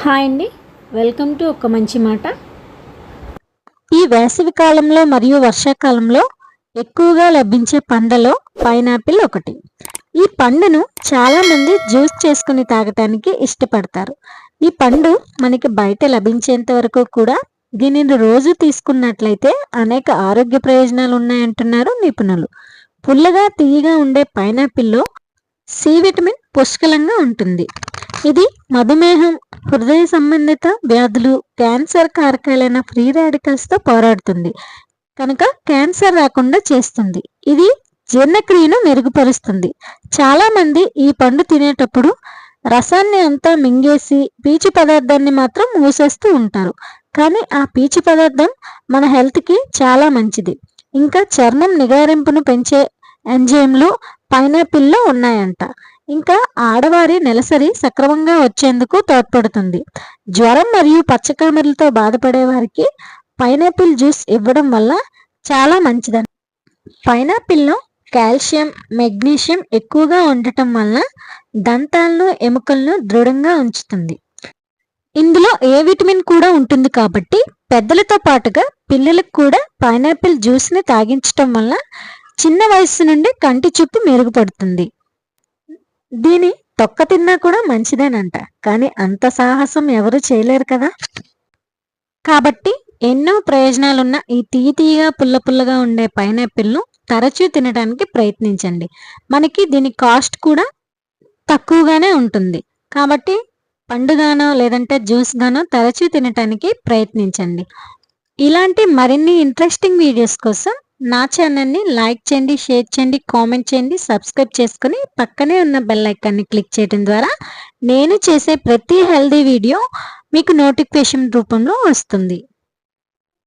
Hi అండి. Welcome to ఒక మంచి మాట. ఈ వేసవి కాలంలో మరియు వర్షాకాలంలో ఎక్కువగా లభించే పండ్లలో పైనాపిల్ ఒకటి. ఈ పండును చాలా మంది జ్యూస్ చేసుకుని తాగటానికి ఇష్టపడతారు. ఈ పండు మనకి బయట లభించేంత వరకు కూడా దీనిని రోజు తీసుకున్నట్లయితే అనేక ఆరోగ్య ప్రయోజనాలు ఉన్నాయంటున్నారు నిపుణులు. పుల్లగా తీయగా ఉండే పైనాపిల్లో సి విటమిన్ పుష్కలంగా ఉంటుంది. ఇది మధుమేహం, హృదయ సంబంధిత వ్యాధులు, క్యాన్సర్ కారకాలైన ఫ్రీ రాడికల్స్తో పోరాడుతుంది కనుక క్యాన్సర్ రాకుండా చేస్తుంది. ఇది జీర్ణక్రియను మెరుగుపరుస్తుంది. చాలా మంది ఈ పండు తినేటప్పుడు రసాన్ని అంతా మింగేసి పీచు పదార్థాన్ని మాత్రం మూసేస్తూ ఉంటారు. కానీ ఆ పీచు పదార్థం మన హెల్త్కి చాలా మంచిది. ఇంకా చర్మం నిగారింపును పెంచే ఎంజైమ్లు పైనాపిల్లో ఉన్నాయంట. ఇంకా ఆడవారి నెలసరి సక్రమంగా వచ్చేందుకు తోడ్పడుతుంది. జ్వరం మరియు పచ్చకామెర్లతో బాధపడే వారికి పైనాపిల్ జ్యూస్ ఇవ్వడం వల్ల చాలా మంచిదని. పైనాపిల్లో కాల్షియం, మెగ్నీషియం ఎక్కువగా ఉండటం వల్ల దంతాలను, ఎముకలను దృఢంగా ఉంచుతుంది. ఇందులో ఏ విటమిన్ కూడా ఉంటుంది కాబట్టి పెద్దలతో పాటుగా పిల్లలకు కూడా పైనాపిల్ జ్యూస్ని తాగించటం వల్ల చిన్న వయసు నుండి కంటి చూపు మెరుగుపడుతుంది. దీని తొక్క తిన్నా కూడా మంచిదేనంట. కానీ అంత సాహసం ఎవరు చేయలేరు కదా. కాబట్టి ఎన్నో ప్రయోజనాలున్న ఈ తీయగా పుల్లగా ఉండే పైనాపిల్ను తరచూ తినడానికి ప్రయత్నించండి. మనకి దీని కాస్ట్ కూడా తక్కువగానే ఉంటుంది. కాబట్టి పండుగానో లేదంటే జ్యూస్ గానో తరచూ తినటానికి ప్రయత్నించండి. ఇలాంటి మరిన్ని ఇంట్రెస్టింగ్ వీడియోస్ కోసం నా ఛానల్ని లైక్ చేయండి, షేర్ చేయండి, కామెంట్ చేయండి, సబ్స్క్రైబ్ చేసుకుని పక్కనే ఉన్న బెల్ ఐకాన్ని క్లిక్ చేయడం ద్వారా నేను చేసే ప్రతి హెల్దీ వీడియో మీకు నోటిఫికేషన్ రూపంలో వస్తుంది.